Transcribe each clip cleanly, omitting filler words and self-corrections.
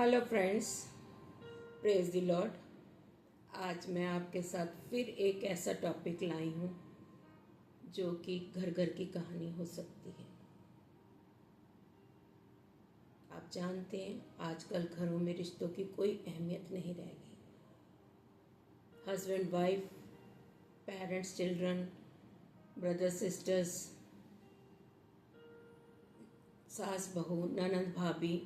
Hello friends, praise the Lord. आज मैं आपके साथ फिर एक ऐसा टॉपिक लाई हूँ जो कि घर घर की कहानी हो सकती है। आप जानते हैं आजकल घरों में रिश्तों की कोई अहमियत नहीं रह गई। Husband wife, parents children, brother sisters, सास बहू, ननंद भाभी,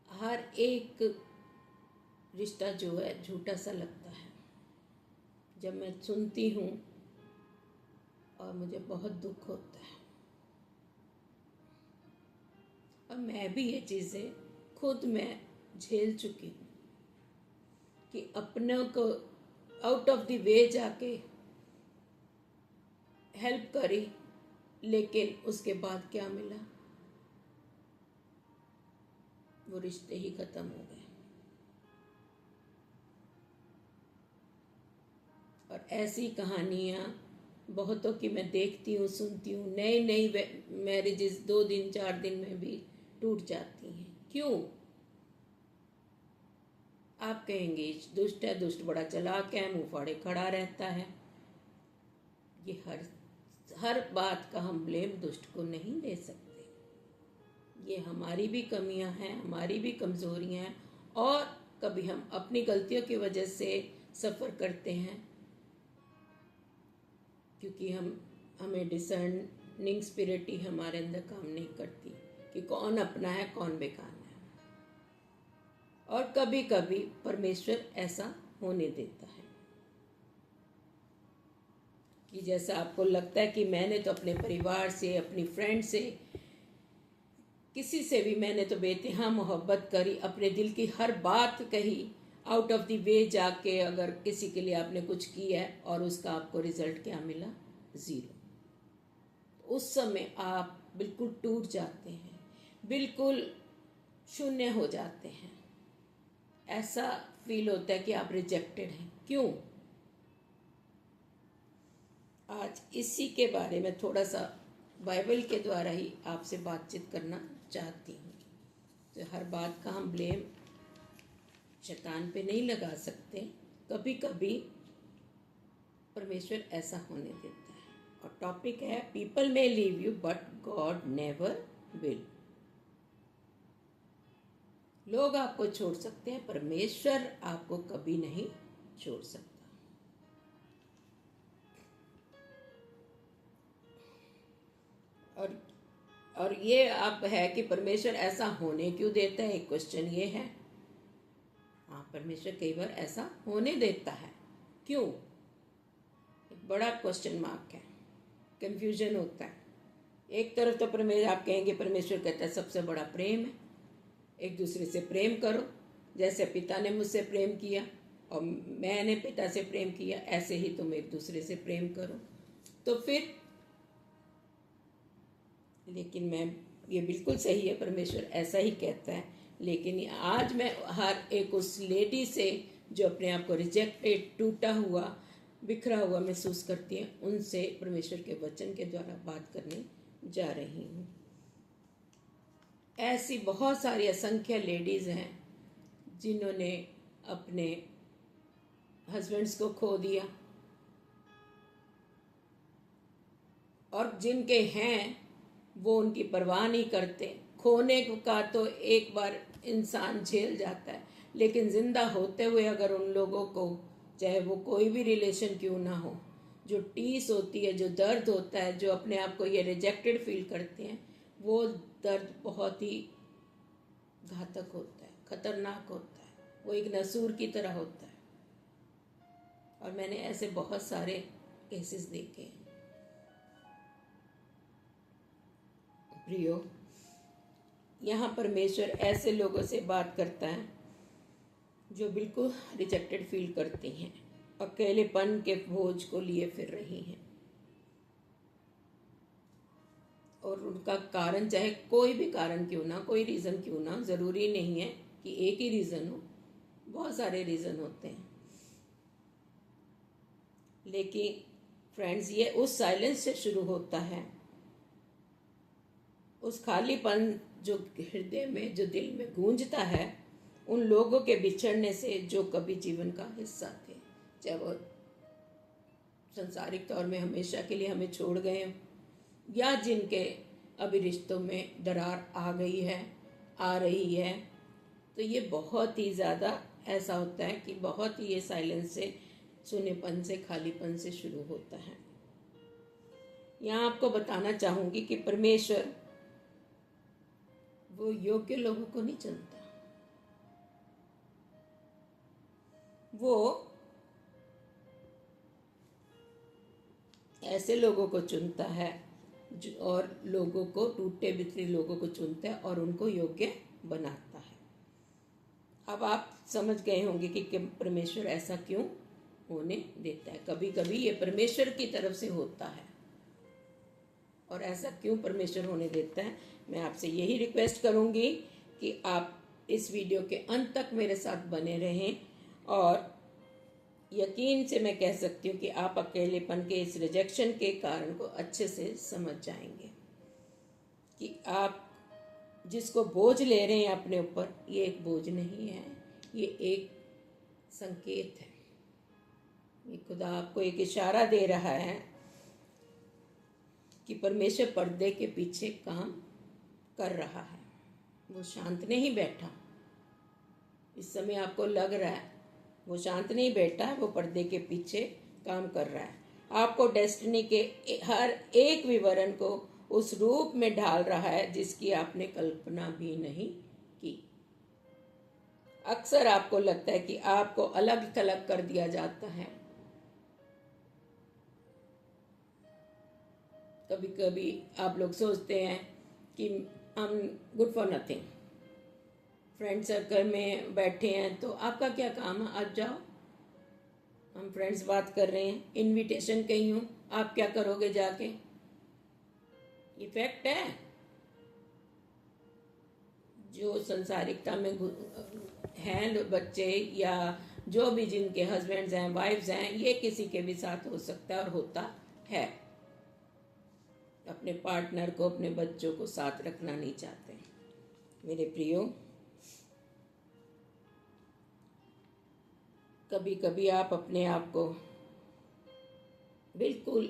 हर एक रिश्ता जो है झूठा सा लगता है जब मैं सुनती हूँ, और मुझे बहुत दुख होता है। और मैं भी ये चीज़ें खुद मैं झेल चुकी हूँ कि अपनों को आउट ऑफ द वे जाके हेल्प करी, लेकिन उसके बाद क्या मिला? वो रिश्ते ही खत्म हो गए। और ऐसी कहानियाँ बहुतों की मैं देखती हूँ, सुनती हूँ। नई नई मैरिजेस 2 दिन 4 दिन में भी टूट जाती हैं। क्यों? आप कहेंगे दुष्ट है, दुष्ट बड़ा चालाक है, मुंह फाड़े खड़ा रहता है। ये हर बात का हम ब्लेम दुष्ट को नहीं दे सकते। ये हमारी भी कमियां हैं, हमारी भी कमजोरियां हैं, और कभी हम अपनी गलतियों की वजह से सफ़र करते हैं, क्योंकि हमें डिसर्निंग स्पिरिट ही हमारे अंदर काम नहीं करती कि कौन अपना है कौन बेगाना है। और कभी कभी परमेश्वर ऐसा होने देता है कि जैसा आपको लगता है कि मैंने तो अपने परिवार से, अपनी फ्रेंड से, किसी से भी मैंने तो बेतहा मोहब्बत करी, अपने दिल की हर बात कही, आउट ऑफ द वे जाके अगर किसी के लिए आपने कुछ किया है और उसका आपको रिजल्ट क्या मिला? 0। उस समय आप बिल्कुल टूट जाते हैं, बिल्कुल शून्य हो जाते हैं। ऐसा फील होता है कि आप रिजेक्टेड हैं। क्यों? आज इसी के बारे में थोड़ा सा बाइबल के द्वारा ही आपसे बातचीत करना चाहती हूँ। तो हर बात का हम ब्लेम शैतान पे नहीं लगा सकते। कभी कभी परमेश्वर ऐसा होने देता है। और टॉपिक है people may leave you but God never will. लोग आपको छोड़ सकते हैं, परमेश्वर आपको कभी नहीं छोड़ सकता। और ये आप है कि परमेश्वर ऐसा होने क्यों देता है? एक क्वेश्चन ये है। हाँ, परमेश्वर कई बार ऐसा होने देता है। क्यों? एक बड़ा क्वेश्चन मार्क है, कंफ्यूजन होता है। एक तरफ तो परमेश्वर, आप कहेंगे परमेश्वर कहता है सबसे बड़ा प्रेम है, एक दूसरे से प्रेम करो, जैसे पिता ने मुझसे प्रेम किया और मैंने पिता से प्रेम किया, ऐसे ही तुम एक दूसरे से प्रेम करो। तो फिर, लेकिन मैं, ये बिल्कुल सही है, परमेश्वर ऐसा ही कहता है। लेकिन आज मैं हर एक उस लेडी से जो अपने आप को रिजेक्टेड, टूटा हुआ, बिखरा हुआ महसूस करती है, उनसे परमेश्वर के वचन के द्वारा बात करने जा रही हूँ। ऐसी बहुत सारी असंख्य लेडीज़ हैं जिन्होंने अपने हस्बैंड्स को खो दिया, और जिनके हैं वो उनकी परवाह नहीं करते। खोने का तो एक बार इंसान झेल जाता है, लेकिन ज़िंदा होते हुए अगर उन लोगों को, चाहे वो कोई भी रिलेशन क्यों ना हो, जो टीस होती है, जो दर्द होता है, जो अपने आप को ये रिजेक्टेड फील करते हैं, वो दर्द बहुत ही घातक होता है, खतरनाक होता है। वो एक नसूर की तरह होता है। और मैंने ऐसे बहुत सारे केसेस देखे हैं। प्रियो, यहाँ परमेश्वर ऐसे लोगों से बात करता है जो बिल्कुल रिजेक्टेड फील करती हैं, अकेलेपन के बोझ को लिए फिर रही हैं, और उनका कारण चाहे कोई भी कारण क्यों ना, कोई रीज़न क्यों ना, ज़रूरी नहीं है कि एक ही रीज़न हो, बहुत सारे रीज़न होते हैं। लेकिन फ्रेंड्स, ये उस साइलेंस से शुरू होता है, उस खालीपन जो हृदय में, जो दिल में गूंजता है, उन लोगों के बिछड़ने से जो कभी जीवन का हिस्सा थे, चाहे वो संसारिक तौर में हमेशा के लिए हमें छोड़ गए हों, या जिनके अभी रिश्तों में दरार आ गई है, आ रही है। तो ये बहुत ही ज़्यादा ऐसा होता है कि बहुत ही ये साइलेंस से, सुनेपन से, खालीपन से शुरू होता है। यहाँ आपको बताना चाहूँगी कि परमेश्वर वो योग्य लोगों को नहीं चुनता, वो ऐसे लोगों को चुनता है और लोगों को, टूटे बिखरे लोगों को चुनता है और उनको योग्य बनाता है। अब आप समझ गए होंगे कि परमेश्वर ऐसा क्यों होने देता है। कभी कभी ये परमेश्वर की तरफ से होता है, और ऐसा क्यों परमेश्वर होने देता है। मैं आपसे यही रिक्वेस्ट करूंगी कि आप इस वीडियो के अंत तक मेरे साथ बने रहें, और यकीन से मैं कह सकती हूँ कि आप अकेलेपन के, इस रिजेक्शन के कारण को अच्छे से समझ जाएंगे कि आप जिसको बोझ ले रहे हैं अपने ऊपर, ये एक बोझ नहीं है, ये एक संकेत है। ये खुदा आपको एक इशारा दे रहा है कि परमेश्वर पर्दे के पीछे काम कर रहा है। वो शांत नहीं बैठा। इस समय आपको लग रहा है वो शांत नहीं बैठा है, वो पर्दे के पीछे काम कर रहा है। आपको डेस्टिनी के हर एक विवरण को उस रूप में ढाल रहा है जिसकी आपने कल्पना भी नहीं की। अक्सर आपको लगता है कि आपको अलग थलग कर दिया जाता है। कभी कभी आप लोग सोचते हैं कि हम good for nothing, friend circle में बैठे हैं तो आपका क्या काम है, आप जाओ, हम फ्रेंड्स बात कर रहे हैं, इनविटेशन कहीं हो, आप क्या करोगे जाके। ये फैक्ट है। जो संसारिकता में हैं बच्चे, या जो भी जिनके हस्बैंड्स हैं, वाइफ्स हैं, ये किसी के भी साथ हो सकता है और होता है। अपने पार्टनर को, अपने बच्चों को साथ रखना नहीं चाहते। मेरे प्रियो, कभी कभी आप अपने आप को बिल्कुल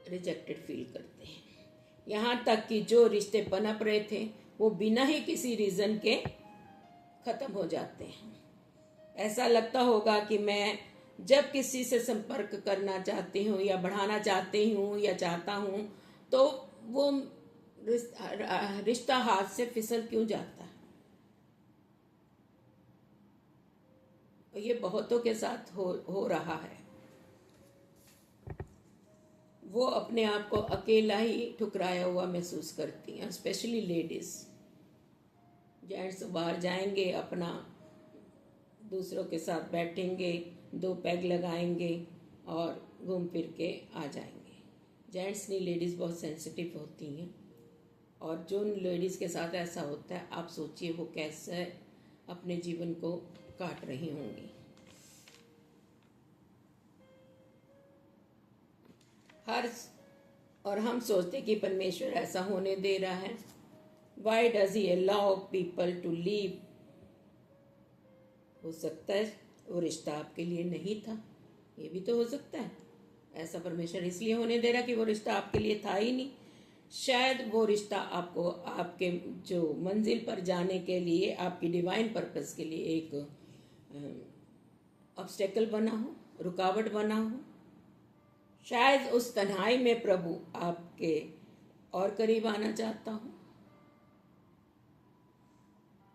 रिजेक्टेड फील करते हैं। यहाँ तक कि जो रिश्ते पनप रहे थे वो बिना ही किसी रीज़न के ख़त्म हो जाते हैं। ऐसा लगता होगा कि मैं जब किसी से संपर्क करना चाहती हूँ या बढ़ाना चाहती हूँ या चाहता हूँ, तो वो रिश्ता हाथ से फिसल क्यों जाता है। ये बहुतों के साथ हो रहा है। वो अपने आप को अकेला ही ठुकराया हुआ महसूस करती हैं, स्पेशली लेडीज। जेंट्स बाहर जाएंगे, अपना दूसरों के साथ बैठेंगे, 2 पैग लगाएंगे और घूम फिर के आ जाएंगे। जेंट्स नहीं, लेडीज़ बहुत सेंसिटिव होती हैं, और जो लेडीज़ के साथ ऐसा होता है, आप सोचिए वो कैसे अपने जीवन को काट रही होंगी। और हम सोचते कि परमेश्वर ऐसा होने दे रहा है, why does he allow people to leave. हो सकता है वो रिश्ता आपके लिए नहीं था, ये भी तो हो सकता है। ऐसा परमेश्वर इसलिए होने दे रहा कि वो रिश्ता आपके लिए था ही नहीं। शायद वो रिश्ता आपको आपके जो मंजिल पर जाने के लिए, आपकी डिवाइन पर्पस के लिए एक ऑब्स्टेकल बना हो, रुकावट बना हो। शायद उस तन्हाई में प्रभु आपके और करीब आना चाहता हो।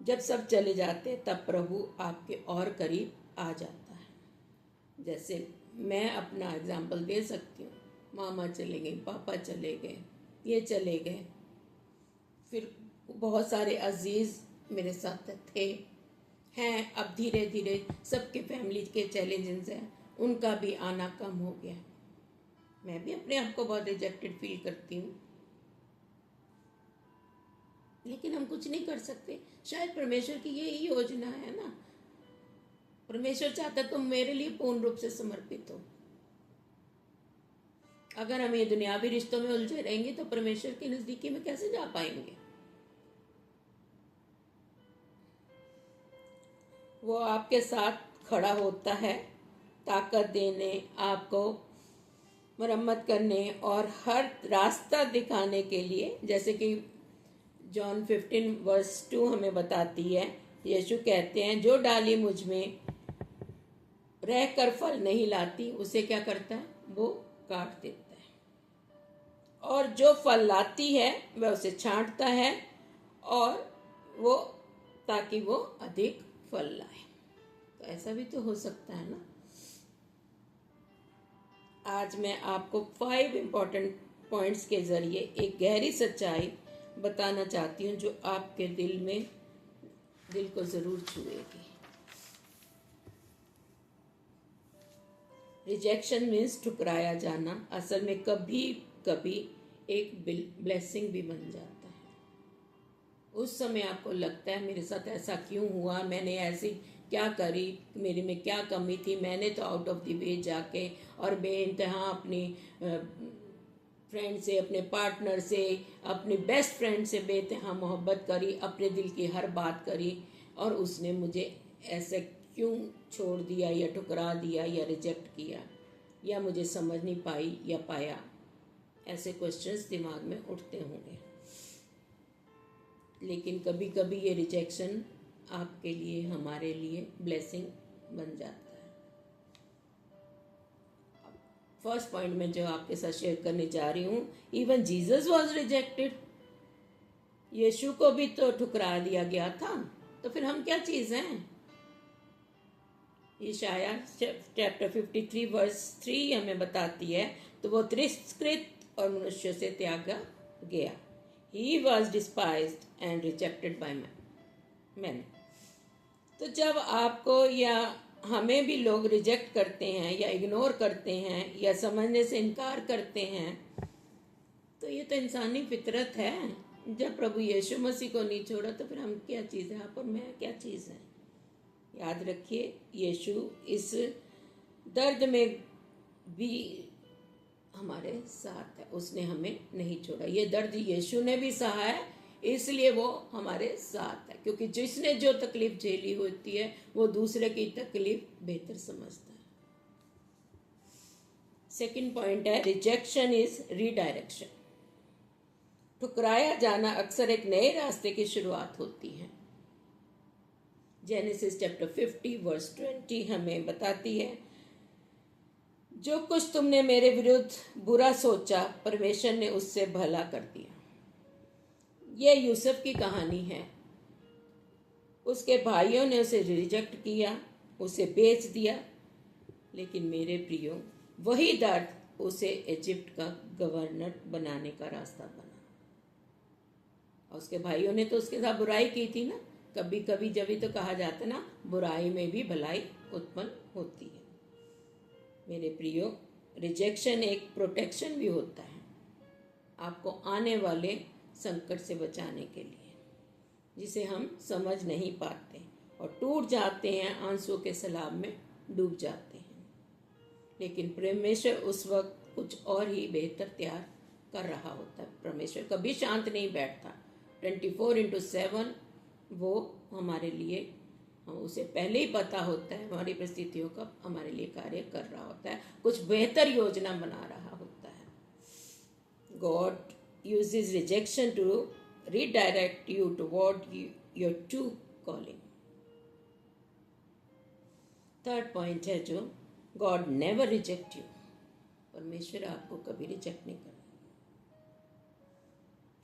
जब सब चले जाते तब प्रभु आपके और करीब आ जाता है। जैसे मैं अपना एग्जाम्पल दे सकती हूँ, मामा चले गए, पापा चले गए, ये चले गए, फिर बहुत सारे अजीज मेरे साथ थे, हैं। अब धीरे धीरे सबके फैमिली के चैलेंजेस हैं, उनका भी आना कम हो गया। मैं भी अपने आप को बहुत रिजेक्टेड फील करती हूँ, लेकिन हम कुछ नहीं कर सकते। शायद परमेश्वर की यही योजना है ना। परमेश्वर चाहता तुम मेरे लिए पूर्ण रूप से समर्पित हो। अगर हम ये दुनियावी रिश्तों में उलझे रहेंगे तो परमेश्वर की नजदीकी में कैसे जा पाएंगे। वो आपके साथ खड़ा होता है, ताकत देने, आपको मरम्मत करने और हर रास्ता दिखाने के लिए। जैसे कि जॉन 15:2 हमें बताती है, यीशु कहते हैं, जो डाली मुझ में रहकर फल नहीं लाती उसे क्या करता है, वो काट देता है, और जो फल लाती है वह उसे छांटता है और वो ताकि वो अधिक फल लाए। तो ऐसा भी तो हो सकता है ना। आज मैं आपको 5 इम्पोर्टेंट पॉइंट्स के जरिए एक गहरी सच्चाई बताना चाहती हूँ जो आपके दिल को जरूर छुएगी। रिजेक्शन मीन्स ठुकराया जाना असल में कभी कभी एक ब्लेसिंग भी बन जाता है। उस समय आपको लगता है मेरे साथ ऐसा क्यों हुआ, मैंने ऐसी क्या करी, मेरे में क्या कमी थी, मैंने तो आउट ऑफ द वे जाके और बेइंतहा अपनी फ्रेंड से, अपने पार्टनर से, अपनी बेस्ट फ्रेंड से बेइंतहा मोहब्बत करी, अपने दिल की हर बात करी, और उसने मुझे ऐसे क्यों छोड़ दिया या ठुकरा दिया या रिजेक्ट किया या मुझे समझ नहीं पाई या पाया। ऐसे क्वेश्चंस दिमाग में उठते होंगे। लेकिन कभी कभी ये रिजेक्शन आपके लिए, हमारे लिए ब्लेसिंग बन जाता है। फर्स्ट पॉइंट में जो आपके साथ शेयर करने जा रही हूँ, इवन जीसस वॉज रिजेक्टेड। यीशु को भी तो ठुकरा दिया गया था, तो फिर हम क्या चीज़ हैं। यशाया चैप्टर 53:3 हमें बताती है, तो वो तिरस्कृत और मनुष्य से त्यागा गया। He was despised and rejected by men. तो जब आपको या हमें भी लोग रिजेक्ट करते हैं या इग्नोर करते हैं या समझने से इनकार करते हैं, तो ये तो इंसानी फितरत है। जब प्रभु यीशु मसीह को नहीं छोड़ा तो फिर हम क्या चीज़ है, आप और मैं क्या चीज़ है। याद रखिए, यीशु इस दर्द में भी हमारे साथ है, उसने हमें नहीं छोड़ा। ये दर्द यीशु ने भी सहा है, इसलिए वो हमारे साथ है, क्योंकि जिसने जो तकलीफ झेली होती है वो दूसरे की तकलीफ बेहतर समझता है। सेकंड पॉइंट है, रिजेक्शन इज रीडायरेक्शन। ठुकराया जाना अक्सर एक नए रास्ते की शुरुआत होती है। जेनेसिस चैप्टर 50:20 हमें बताती है, जो कुछ तुमने मेरे विरुद्ध बुरा सोचा परमेश्वर ने उससे भला कर दिया। यह यूसुफ की कहानी है। उसके भाइयों ने उसे रिजेक्ट किया, उसे बेच दिया, लेकिन मेरे प्रियो, वही दर्द उसे इजिप्ट का गवर्नर बनाने का रास्ता बना। और उसके भाइयों ने तो उसके साथ बुराई की थी ना। कभी कभी जब भी तो कहा जाता ना, बुराई में भी भलाई उत्पन्न होती है। मेरे प्रियो, रिजेक्शन एक प्रोटेक्शन भी होता है आपको आने वाले संकट से बचाने के लिए, जिसे हम समझ नहीं पाते और टूट जाते हैं, आंसू के सैलाब में डूब जाते हैं। लेकिन परमेश्वर उस वक्त कुछ और ही बेहतर तैयार कर रहा होता है। परमेश्वर कभी शांत नहीं बैठता। 24/7 वो हमारे लिए, उसे पहले ही पता होता है हमारी परिस्थितियों का, हमारे लिए कार्य कर रहा होता है, कुछ बेहतर योजना बना रहा होता है। God uses rejection to redirect you toward your true calling. Third point है जो, गॉड नेवर रिजेक्ट यू। परमेश्वर आपको कभी रिजेक्ट नहीं करता,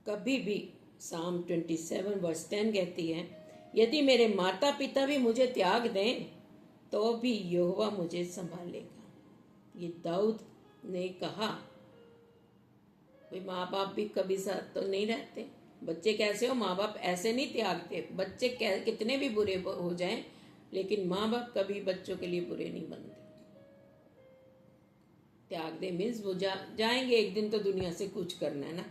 कभी भी। साम 27:10 कहती है, यदि मेरे माता पिता भी मुझे त्याग दें तो भी यहोवा मुझे संभालेगा। ये दाऊद ने कहा। भाई माँ बाप भी कभी साथ तो नहीं रहते। बच्चे कैसे हो, माँ बाप ऐसे नहीं त्यागते। बच्चे कितने भी बुरे हो जाएं, लेकिन माँ बाप कभी बच्चों के लिए बुरे नहीं बनते। त्याग दे मीन्स वो जाएंगे एक दिन, तो दुनिया से कुछ करना है ना,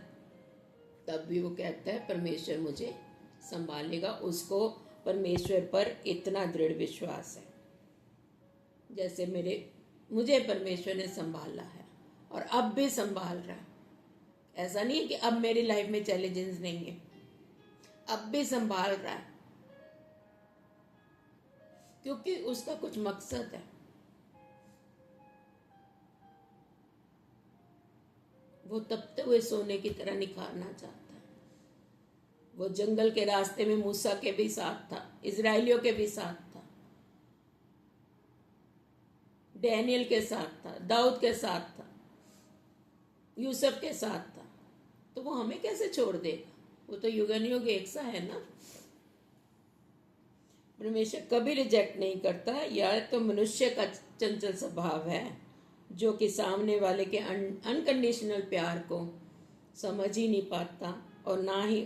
तब भी वो कहता है परमेश्वर मुझे संभालेगा। उसको परमेश्वर पर इतना दृढ़ विश्वास है, जैसे मुझे परमेश्वर ने संभाला है और अब भी संभाल रहा है। ऐसा नहीं है कि अब मेरी लाइफ में चैलेंजेस नहीं है, अब भी संभाल रहा है। क्योंकि उसका कुछ मकसद है। वो तपते हुए सोने की तरह निखारना चाहता है। वो जंगल के रास्ते में मूसा के भी साथ था, इजराइलियों के भी साथ था, डैनियल के साथ था, दाऊद के साथ था, यूसुफ के साथ था। तो वो हमें कैसे छोड़ देगा? वो तो युगन युग एक सा है ना। परमेश्वर कभी रिजेक्ट नहीं करता। या तो मनुष्य का चंचल स्वभाव है, जो कि सामने वाले के अनकंडीशनल प्यार को समझ ही नहीं पाता और ना ही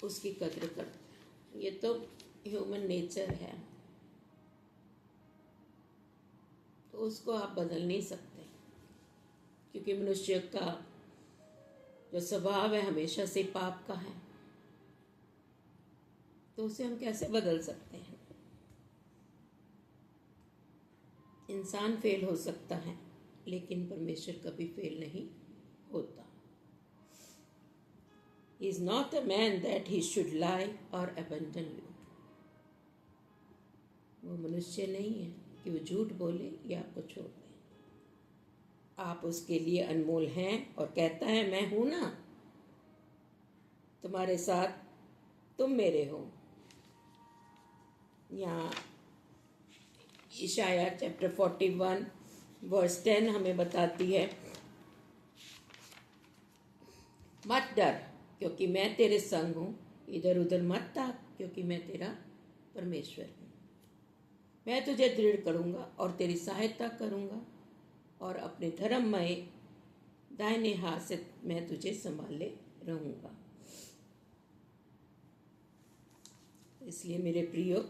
उसकी कद्र करता। ये तो ह्यूमन नेचर है, तो उसको आप बदल नहीं सकते, क्योंकि मनुष्य का जो स्वभाव है हमेशा से पाप का है। तो उसे हम कैसे बदल सकते हैं? इंसान फेल हो सकता है, लेकिन परमेश्वर कभी फेल नहीं होता। He is not a man that he should lie or abandon you. वो मनुष्य नहीं है कि वो झूठ बोले या आपको छोड़ दे। आप उसके लिए अनमोल हैं और कहता है मैं हूं ना तुम्हारे साथ, तुम मेरे हो। यहाँ इशाया चैप्टर 41 वर्स 10 हमें बताती है, मत डर क्योंकि मैं तेरे संग हूँ, इधर उधर मत ताक क्योंकि मैं तेरा परमेश्वर हूँ। मैं तुझे दृढ़ करूँगा और तेरी सहायता करूँगा और अपने धर्ममय दाहिने हाथ से मैं तुझे संभाले रहूँगा। इसलिए मेरे प्रियो,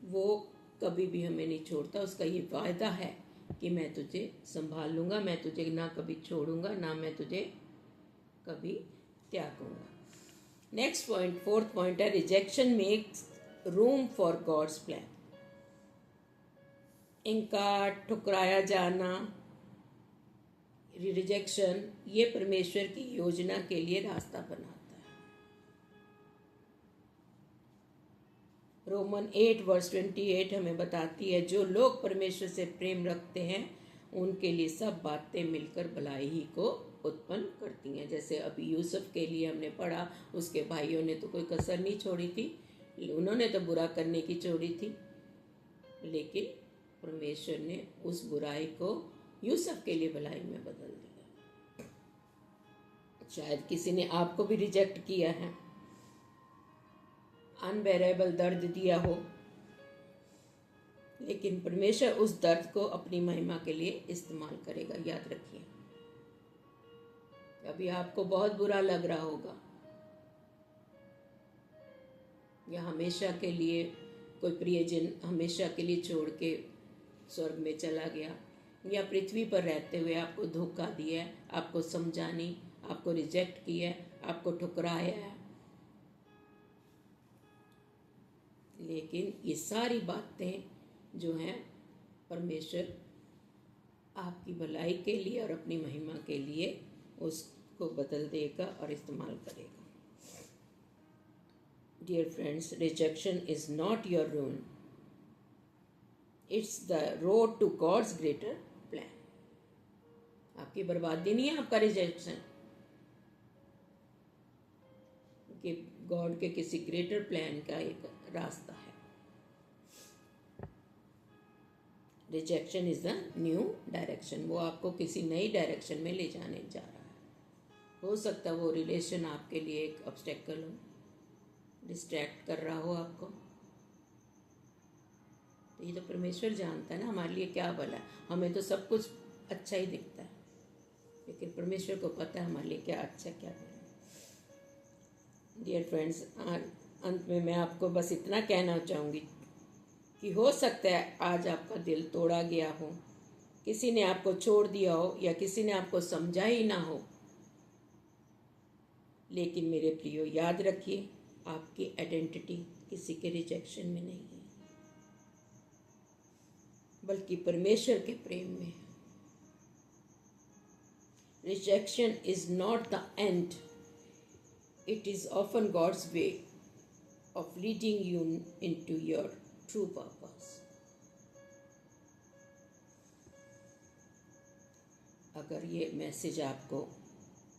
वो कभी भी हमें नहीं छोड़ता। उसका ये वायदा है कि मैं तुझे संभाल लूँगा, मैं तुझे ना कभी छोड़ूंगा, ना मैं तुझे कभी त्यागूंगा। नेक्स्ट पॉइंट, फोर्थ पॉइंट है, rejection makes room for God's plan. इनकार, ठुकराया जाना, रिजेक्शन, ये परमेश्वर की योजना के लिए रास्ता बनाता है। रोमन 8 वर्स 28 हमें बताती है, जो लोग परमेश्वर से प्रेम रखते हैं उनके लिए सब बातें मिलकर भलाई ही को उत्पन्न करती हैं। जैसे अभी यूसुफ के लिए हमने पढ़ा, उसके भाइयों ने तो कोई कसर नहीं छोड़ी थी, उन्होंने तो बुरा करने की छोड़ी थी, लेकिन परमेश्वर ने उस बुराई को यूसुफ के लिए भलाई में बदल दिया। शायद किसी ने आपको भी रिजेक्ट किया है, अनबेरेबल दर्द दिया हो, लेकिन परमेश्वर उस दर्द को अपनी महिमा के लिए इस्तेमाल करेगा। याद रखिए, अभी आपको बहुत बुरा लग रहा होगा, या हमेशा के लिए कोई प्रियजन हमेशा के लिए छोड़ के स्वर्ग में चला गया, या पृथ्वी पर रहते हुए आपको धोखा दिया है, आपको समझा नहीं, आपको रिजेक्ट किया है, आपको ठुकराया है। लेकिन ये सारी बातें जो हैं परमेश्वर आपकी भलाई के लिए और अपनी महिमा के लिए उसको बदल देगा और इस्तेमाल करेगा। Dear friends, rejection is not your ruin, it's the road to God's greater plan. आपकी बर्बादी नहीं है आपका रिजेक्शन, कि गॉड के किसी ग्रेटर प्लान का एक रास्ता है। Rejection is the new direction, वो आपको किसी नई डायरेक्शन में ले जाने जा रहा है। हो सकता है वो रिलेशन आपके लिए एक ऑब्स्टेकल हो, डिस्ट्रैक्ट कर रहा हो आपको। तो ये तो परमेश्वर जानता है ना हमारे लिए क्या भला है। हमें तो सब कुछ अच्छा ही दिखता है, लेकिन परमेश्वर को पता है हमारे लिए क्या अच्छा क्या भला। डियर फ्रेंड्स, अंत में मैं आपको बस इतना कहना चाहूँगी कि हो सकता है आज आपका दिल तोड़ा गया हो, किसी ने आपको छोड़ दिया हो, या किसी ने आपको समझा ही ना हो, लेकिन मेरे प्रियो याद रखिए, आपकी आइडेंटिटी किसी के रिजेक्शन में नहीं है, बल्कि परमेश्वर के प्रेम में है। Rejection is not the end, it is often God's way of leading you into your true purpose. अगर ये मैसेज आपको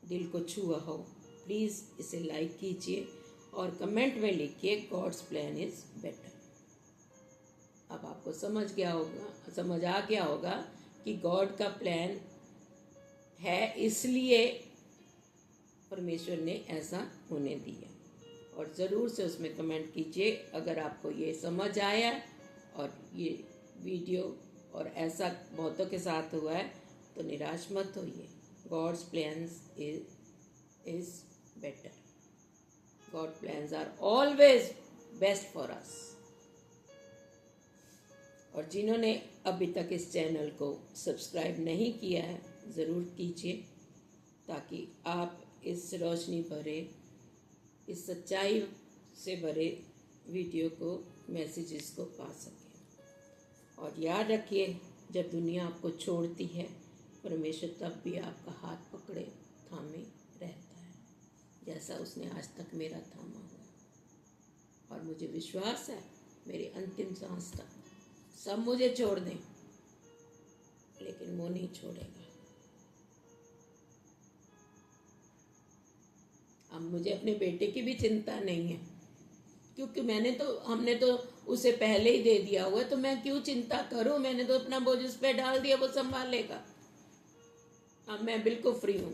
दिल को छुआ हो, प्लीज़ इसे लाइक कीजिए और कमेंट में लिखिए गॉड्स प्लान इज़ बेटर। अब आपको समझ आ गया होगा कि गॉड का प्लान है, इसलिए परमेश्वर ने ऐसा होने दिया। और ज़रूर से उसमें कमेंट कीजिए अगर आपको ये समझ आया और ये वीडियो और ऐसा बहुतों के साथ हुआ है तो निराश मत होइए। God's plans is better. God plans are always best for us. और जिन्होंने अभी तक इस चैनल को सब्सक्राइब नहीं किया है ज़रूर कीजिए, ताकि आप इस रोशनी भरे, इस सच्चाई से भरे वीडियो को, मैसेजेस को पा सकें। और याद रखिए, जब दुनिया आपको छोड़ती है परमेश्वर तब भी आपका हाथ पकड़े थामे रहता है, जैसा उसने आज तक मेरा थामा हुआ। और मुझे विश्वास है मेरी अंतिम सांस तक सब मुझे छोड़ दें लेकिन वो नहीं छोड़ेगा। अब मुझे अपने बेटे की भी चिंता नहीं है, क्योंकि हमने तो उसे पहले ही दे दिया हुआ है, तो मैं क्यों चिंता करूं। मैंने तो अपना बोझ उस पर डाल दिया, वो संभालेगा। अब मैं बिल्कुल फ्री हूँ।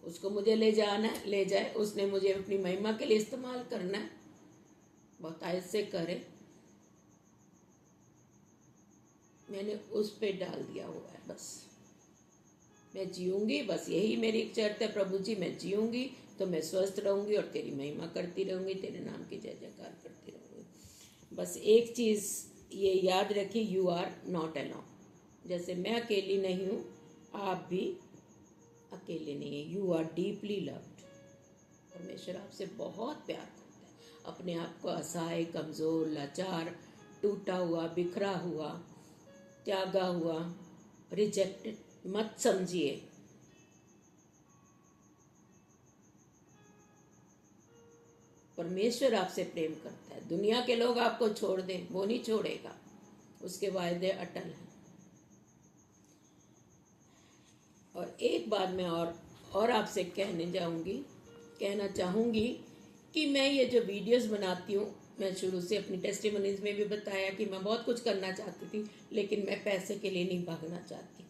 उसको मुझे ले जाना है, ले जाए। उसने मुझे अपनी महिमा के लिए इस्तेमाल करना है, बहुत आयत से करे। मैंने उस पे डाल दिया हुआ है। बस मैं जीऊंगी, बस यही मेरी एक शर्त है प्रभु जी। मैं जीऊंगी तो मैं स्वस्थ रहूंगी और तेरी महिमा करती रहूंगी, तेरे नाम की जय जयकार करती रहूंगी। बस एक चीज़ ये याद रखिए, यू आर नॉट अलोन। जैसे मैं अकेली नहीं हूँ, आप भी अकेले नहीं है। You are deeply loved. परमेश्वर आपसे बहुत प्यार करता है। अपने आप को असहाय, कमज़ोर, लाचार, टूटा हुआ, बिखरा हुआ, त्यागा हुआ, रिजेक्टेड मत समझिए। परमेश्वर आपसे प्रेम करता है। दुनिया के लोग आपको छोड़ दें, वो नहीं छोड़ेगा। उसके वायदे अटल हैं। और एक बात मैं और आपसे कहना चाहूँगी कि मैं ये जो वीडियोस बनाती हूँ, मैं शुरू से अपनी टेस्टिमनीज में भी बताया कि मैं बहुत कुछ करना चाहती थी, लेकिन मैं पैसे के लिए नहीं भागना चाहती।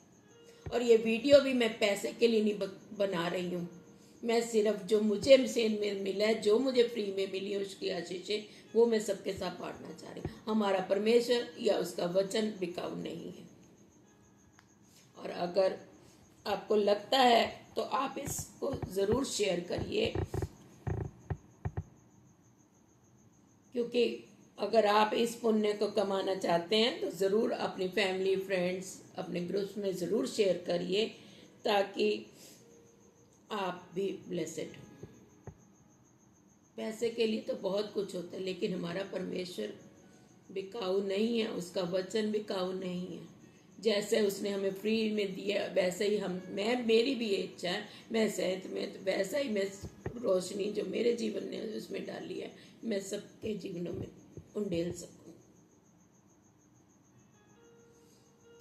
और ये वीडियो भी मैं पैसे के लिए नहीं बना रही हूँ। मैं सिर्फ जो मुझे मिला है, जो मुझे फ्री में मिली है, उसकी आशीषें वो मैं सबके साथ बांटना चाह रही हूँ। हमारा परमेश्वर या उसका वचन बिकाऊ नहीं है। और अगर आपको लगता है तो आप इसको ज़रूर शेयर करिए, क्योंकि अगर आप इस पुण्य को कमाना चाहते हैं तो ज़रूर अपनी फैमिली, फ्रेंड्स, अपने ग्रुप्स में ज़रूर शेयर करिए, ताकि आप भी ब्लेसेड हो। पैसे के लिए तो बहुत कुछ होता है, लेकिन हमारा परमेश्वर बिकाऊ नहीं है, उसका वचन बिकाऊ नहीं है। जैसे उसने हमें फ्री में दिया वैसे ही मेरी भी ये इच्छा है, मैं सेहत में तो वैसा ही मैं रोशनी जो मेरे जीवन ने उसमें डाली है, मैं सबके जीवनों में उंडेल सकूं।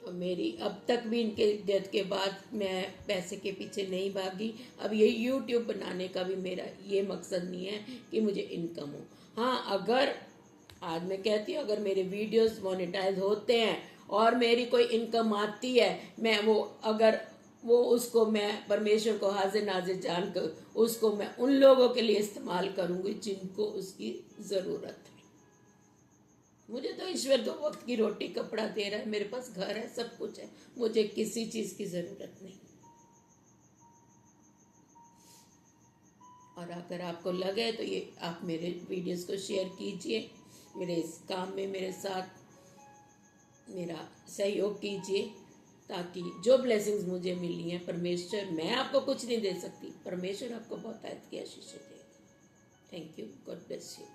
और मेरी अब तक भी इनके डेथ के बाद मैं पैसे के पीछे नहीं भागी। अब ये YouTube बनाने का भी मेरा ये मकसद नहीं है कि मुझे इनकम हो। हाँ, अगर आज मैं कहती हूँ, अगर मेरे वीडियोस मोनेटाइज होते हैं और मेरी कोई इनकम आती है, उसको मैं परमेश्वर को हाजिर नाजिर जानकर उसको मैं उन लोगों के लिए इस्तेमाल करूंगी जिनको उसकी ज़रूरत है। मुझे तो ईश्वर दो वक्त की रोटी कपड़ा दे रहा है, मेरे पास घर है, सब कुछ है, मुझे किसी चीज़ की ज़रूरत नहीं। और अगर आपको लगे तो ये आप मेरे वीडियोस को शेयर कीजिए, मेरे इस काम में मेरे साथ मेरा सहयोग कीजिए, ताकि जो ब्लेसिंग्स मुझे मिली हैं परमेश्वर, मैं आपको कुछ नहीं दे सकती, परमेश्वर आपको बहुत आयत की आशीष देगा। Thank you. God bless you.